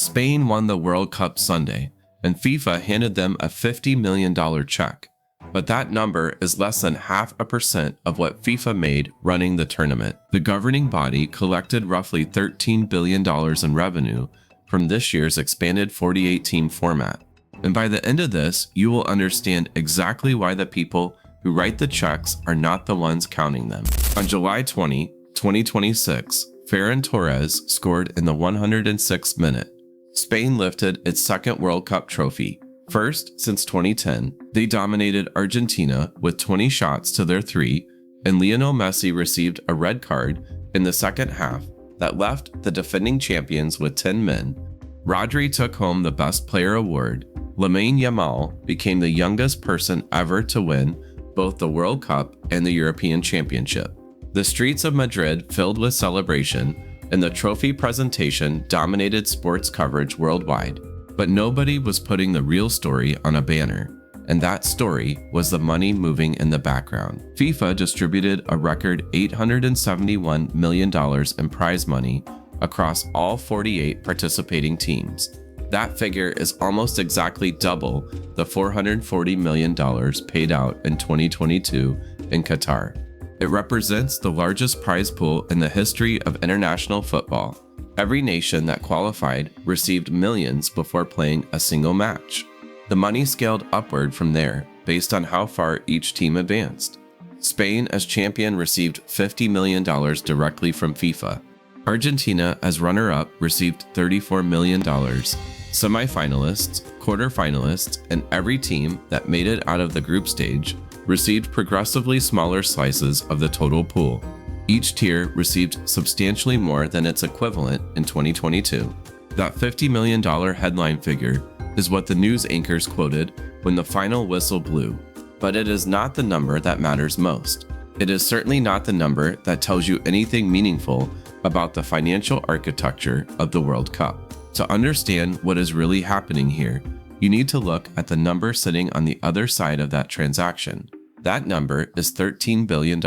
Spain won the World Cup Sunday, and FIFA handed them a $50 million check. But that number is less than 0.5% of what FIFA made running the tournament. The governing body collected roughly $13 billion in revenue from this year's expanded 48-team format. And by the end of this, you will understand exactly why the people who write the checks are not the ones counting them. On July 20, 2026, Ferran Torres scored in the 106th minute. Spain lifted its second World Cup trophy. First since 2010, they dominated Argentina with 20 shots to their 3, and Lionel Messi received a red card in the second half that left the defending champions with 10 men. Rodri took home the Best Player award. Lamine Yamal became the youngest person ever to win both the World Cup and the European Championship. The streets of Madrid filled with celebration, and the trophy presentation dominated sports coverage worldwide. But nobody was putting the real story on a banner, and that story was the money moving in the background. FIFA distributed a record $871 million in prize money across all 48 participating teams. That figure is almost exactly double the $440 million paid out in 2022 in Qatar. It represents the largest prize pool in the history of international football. Every nation that qualified received millions before playing a single match. The money scaled upward from there based on how far each team advanced. Spain as champion received $50 million directly from FIFA. Argentina as runner-up received $34 million. Semi-finalists, quarter-finalists, and every team that made it out of the group stage received progressively smaller slices of the total pool. Each tier received substantially more than its equivalent in 2022. That $50 million headline figure is what the news anchors quoted when the final whistle blew. But it is not the number that matters most. It is certainly not the number that tells you anything meaningful about the financial architecture of the World Cup. To understand what is really happening here, you need to look at the number sitting on the other side of that transaction. That number is $13 billion.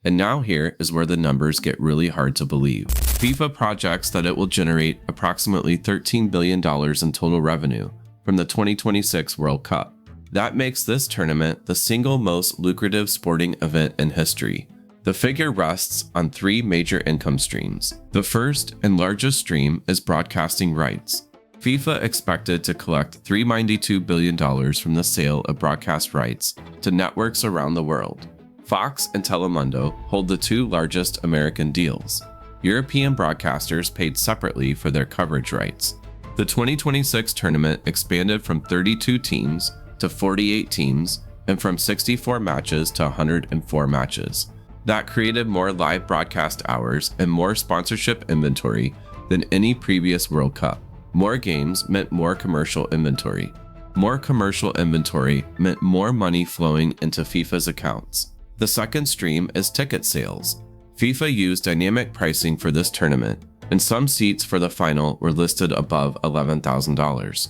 And now here is where the numbers get really hard to believe. FIFA projects that it will generate approximately $13 billion in total revenue from the 2026 World Cup. That makes this tournament the single most lucrative sporting event in history. The figure rests on 3 major income streams. The first and largest stream is broadcasting rights. FIFA expected to collect $392 billion from the sale of broadcast rights to networks around the world. Fox and Telemundo hold the 2 largest American deals. European broadcasters paid separately for their coverage rights. The 2026 tournament expanded from 32 teams to 48 teams and from 64 matches to 104 matches. That created more live broadcast hours and more sponsorship inventory than any previous World Cup. More games meant more commercial inventory. More commercial inventory meant more money flowing into FIFA's accounts. The second stream is ticket sales. FIFA used dynamic pricing for this tournament, and some seats for the final were listed above $11,000.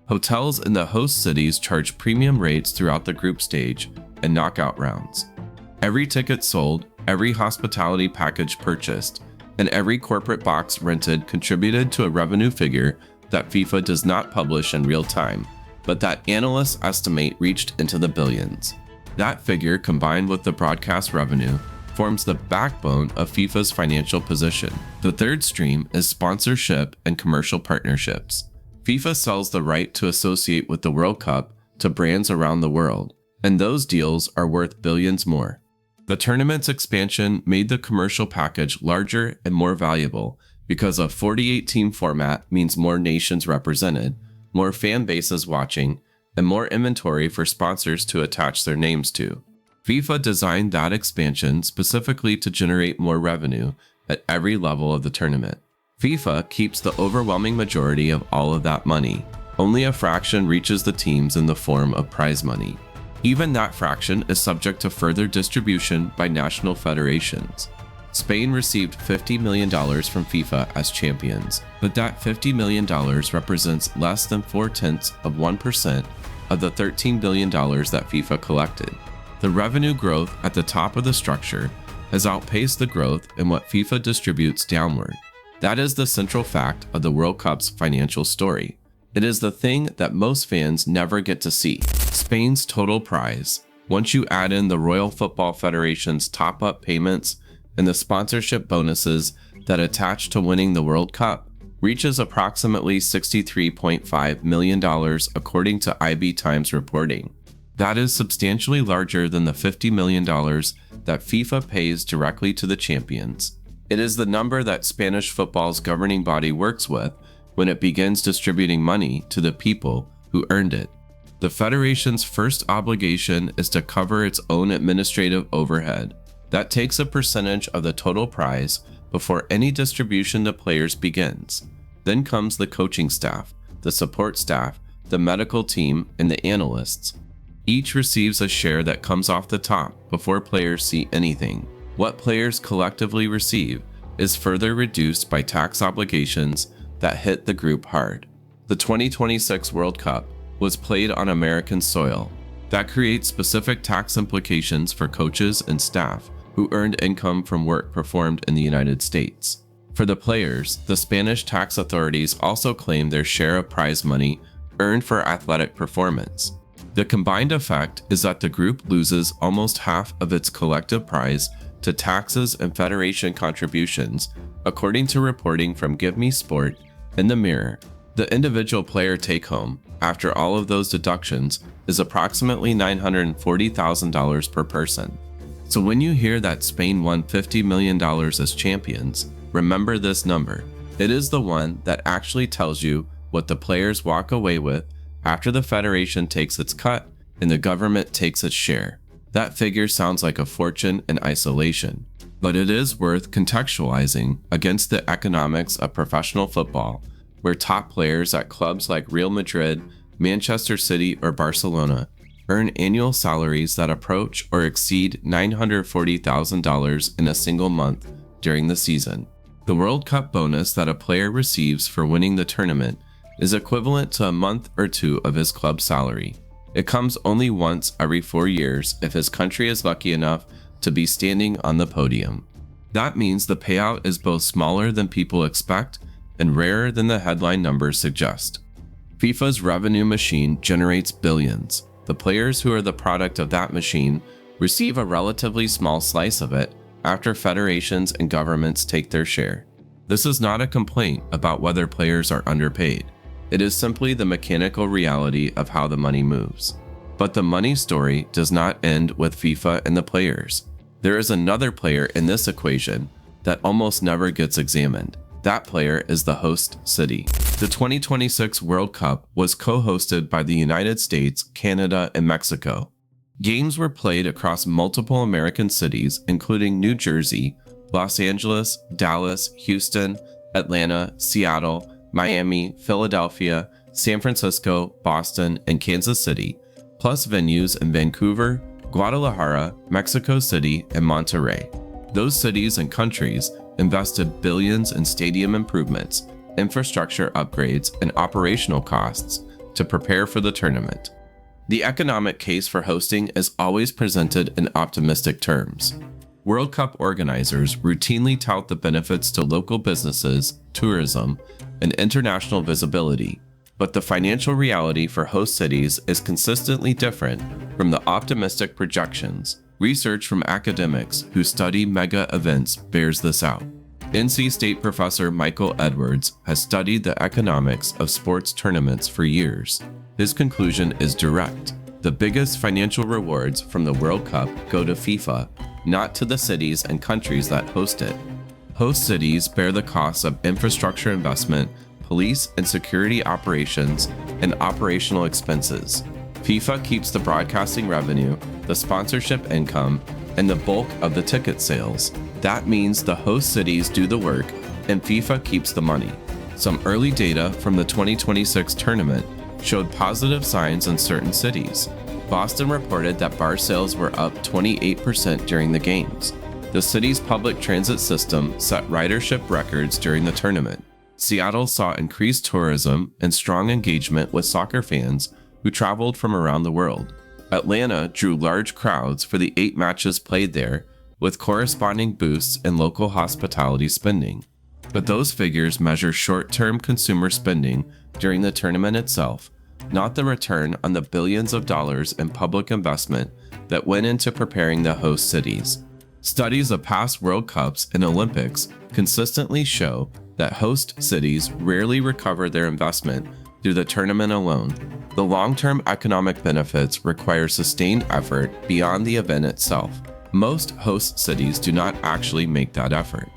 Hotels in the host cities charge premium rates throughout the group stage and knockout rounds. Every ticket sold, every hospitality package purchased, and every corporate box rented contributed to a revenue figure that FIFA does not publish in real time, but that analysts estimate reached into the billions. That figure, combined with the broadcast revenue, forms the backbone of FIFA's financial position. The third stream is sponsorship and commercial partnerships. FIFA sells the right to associate with the World Cup to brands around the world, and those deals are worth billions more. The tournament's expansion made the commercial package larger and more valuable because a 48-team format means more nations represented, more fan bases watching, and more inventory for sponsors to attach their names to. FIFA designed that expansion specifically to generate more revenue at every level of the tournament. FIFA keeps the overwhelming majority of all of that money. Only a fraction reaches the teams in the form of prize money. Even that fraction is subject to further distribution by national federations. Spain received $50 million from FIFA as champions, but that $50 million represents less than 0.4% of the $13 billion that FIFA collected. The revenue growth at the top of the structure has outpaced the growth in what FIFA distributes downward. That is the central fact of the World Cup's financial story. It is the thing that most fans never get to see: Spain's total prize. Once you add in the Royal Football Federation's top-up payments and the sponsorship bonuses that attach to winning the World Cup, reaches approximately $63.5 million according to IB Times reporting. That is substantially larger than the $50 million that FIFA pays directly to the champions. It is the number that Spanish football's governing body works with when it begins distributing money to the people who earned it. The federation's first obligation is to cover its own administrative overhead. That takes a percentage of the total prize before any distribution to players begins. Then comes the coaching staff, the support staff, the medical team, and the analysts. Each receives a share that comes off the top before players see anything. What players collectively receive is further reduced by tax obligations that hit the group hard. The 2026 World Cup was played on American soil. That creates specific tax implications for coaches and staff who earned income from work performed in the United States. For the players, the Spanish tax authorities also claim their share of prize money earned for athletic performance. The combined effect is that the group loses almost half of its collective prize to taxes and federation contributions, according to reporting from Give Me Sport and The Mirror. The individual player take-home, after all of those deductions, is approximately $940,000 per person. So when you hear that Spain won $50 million as champions, remember this number. It is the one that actually tells you what the players walk away with after the federation takes its cut and the government takes its share. That figure sounds like a fortune in isolation, but it is worth contextualizing against the economics of professional football, where top players at clubs like Real Madrid, Manchester City, or Barcelona earn annual salaries that approach or exceed $940,000 in a single month during the season. The World Cup bonus that a player receives for winning the tournament is equivalent to a month or two of his club salary. It comes only once every 4 years if his country is lucky enough to be standing on the podium. That means the payout is both smaller than people expect and rarer than the headline numbers suggest. FIFA's revenue machine generates billions. The players who are the product of that machine receive a relatively small slice of it after federations and governments take their share. This is not a complaint about whether players are underpaid. It is simply the mechanical reality of how the money moves. But the money story does not end with FIFA and the players. There is another player in this equation that almost never gets examined. That player is the host city. The 2026 World Cup was co-hosted by the United States, Canada, and Mexico. Games were played across multiple American cities, including New Jersey, Los Angeles, Dallas, Houston, Atlanta, Seattle, Miami, Philadelphia, San Francisco, Boston, and Kansas City, plus venues in Vancouver, Guadalajara, Mexico City, and Monterrey. Those cities and countries invested billions in stadium improvements, infrastructure upgrades, and operational costs to prepare for the tournament. The economic case for hosting is always presented in optimistic terms. World Cup organizers routinely tout the benefits to local businesses, tourism, and international visibility, but the financial reality for host cities is consistently different from the optimistic projections. Research from academics who study mega events bears this out. NC State professor Michael Edwards has studied the economics of sports tournaments for years. His conclusion is direct. The biggest financial rewards from the World Cup go to FIFA, not to the cities and countries that host it. Host cities bear the costs of infrastructure investment, police and security operations, and operational expenses. FIFA keeps the broadcasting revenue, the sponsorship income, and the bulk of the ticket sales. That means the host cities do the work and FIFA keeps the money. Some early data from the 2026 tournament showed positive signs in certain cities. Boston reported that bar sales were up 28% during the games. The city's public transit system set ridership records during the tournament. Seattle saw increased tourism and strong engagement with soccer fans who traveled from around the world. Atlanta drew large crowds for the 8 matches played there, with corresponding boosts in local hospitality spending. But those figures measure short-term consumer spending during the tournament itself, not the return on the billions of dollars in public investment that went into preparing the host cities. Studies of past World Cups and Olympics consistently show that host cities rarely recover their investment through the tournament alone. The long-term economic benefits require sustained effort beyond the event itself. Most host cities do not actually make that effort.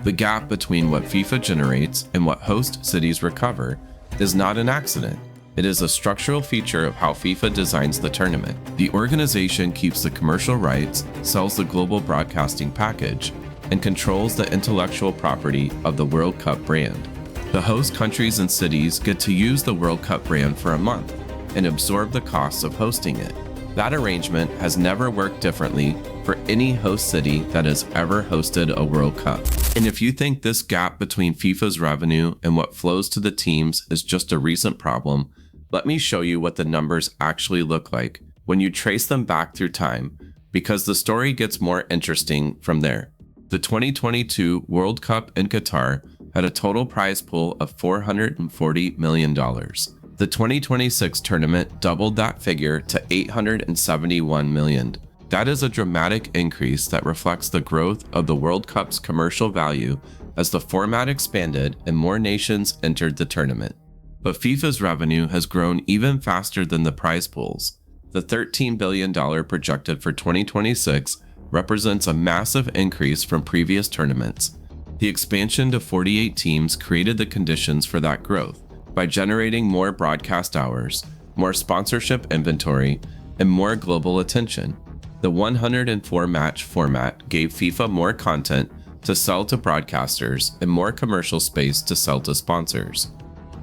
The gap between what FIFA generates and what host cities recover is not an accident. It is a structural feature of how FIFA designs the tournament. The organization keeps the commercial rights, sells the global broadcasting package, and controls the intellectual property of the World Cup brand. The host countries and cities get to use the World Cup brand for a month and absorb the costs of hosting it. That arrangement has never worked differently for any host city that has ever hosted a World Cup. And if you think this gap between FIFA's revenue and what flows to the teams is just a recent problem, let me show you what the numbers actually look like when you trace them back through time, because the story gets more interesting from there. The 2022 World Cup in Qatar had a total prize pool of $440 million. The 2026 tournament doubled that figure to $871 million. That is a dramatic increase that reflects the growth of the World Cup's commercial value as the format expanded and more nations entered the tournament. But FIFA's revenue has grown even faster than the prize pools. The $13 billion projected for 2026 represents a massive increase from previous tournaments. The expansion to 48 teams created the conditions for that growth by generating more broadcast hours, more sponsorship inventory, and more global attention. The 104-match format gave FIFA more content to sell to broadcasters and more commercial space to sell to sponsors.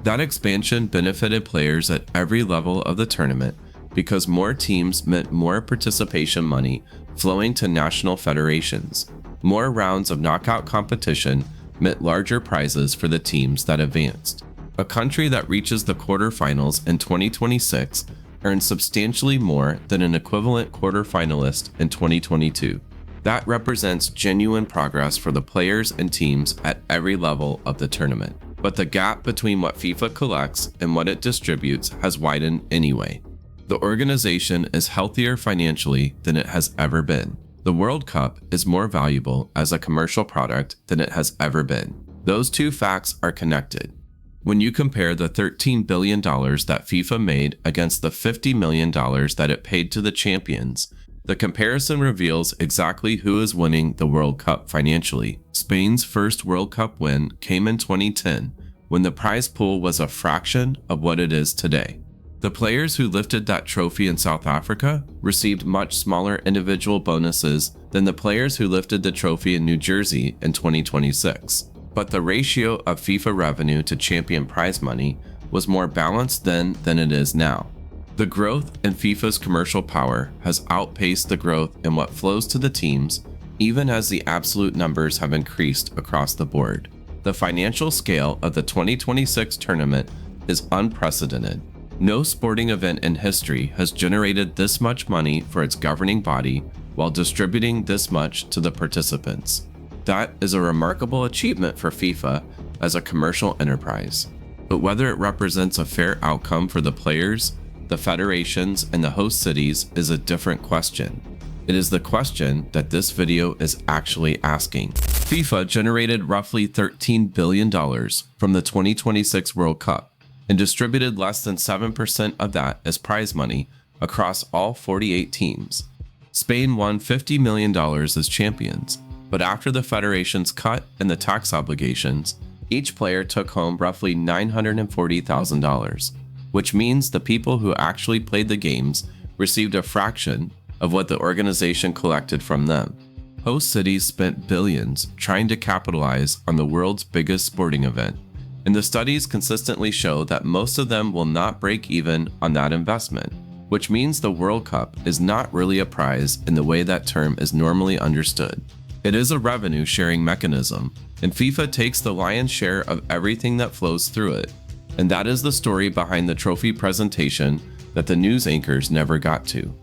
That expansion benefited players at every level of the tournament because more teams meant more participation money flowing to national federations. More rounds of knockout competition meant larger prizes for the teams that advanced. A country that reaches the quarterfinals in 2026 earns substantially more than an equivalent quarterfinalist in 2022. That represents genuine progress for the players and teams at every level of the tournament. But the gap between what FIFA collects and what it distributes has widened anyway. The organization is healthier financially than it has ever been. The World Cup is more valuable as a commercial product than it has ever been. Those two facts are connected. When you compare the $13 billion that FIFA made against the $50 million that it paid to the champions, the comparison reveals exactly who is winning the World Cup financially. Spain's first World Cup win came in 2010, when the prize pool was a fraction of what it is today. The players who lifted that trophy in South Africa received much smaller individual bonuses than the players who lifted the trophy in New Jersey in 2026. But the ratio of FIFA revenue to champion prize money was more balanced then than it is now. The growth in FIFA's commercial power has outpaced the growth in what flows to the teams, even as the absolute numbers have increased across the board. The financial scale of the 2026 tournament is unprecedented. No sporting event in history has generated this much money for its governing body while distributing this much to the participants. That is a remarkable achievement for FIFA as a commercial enterprise. But whether it represents a fair outcome for the players, the federations, and the host cities is a different question. It is the question that this video is actually asking. FIFA generated roughly $13 billion from the 2026 World Cup and distributed less than 7% of that as prize money across all 48 teams. Spain won $50 million as champions, but after the federation's cut and the tax obligations, each player took home roughly $940,000, which means the people who actually played the games received a fraction of what the organization collected from them. Host cities spent billions trying to capitalize on the world's biggest sporting event, and the studies consistently show that most of them will not break even on that investment, which means the World Cup is not really a prize in the way that term is normally understood. It is a revenue-sharing mechanism, and FIFA takes the lion's share of everything that flows through it. And that is the story behind the trophy presentation that the news anchors never got to.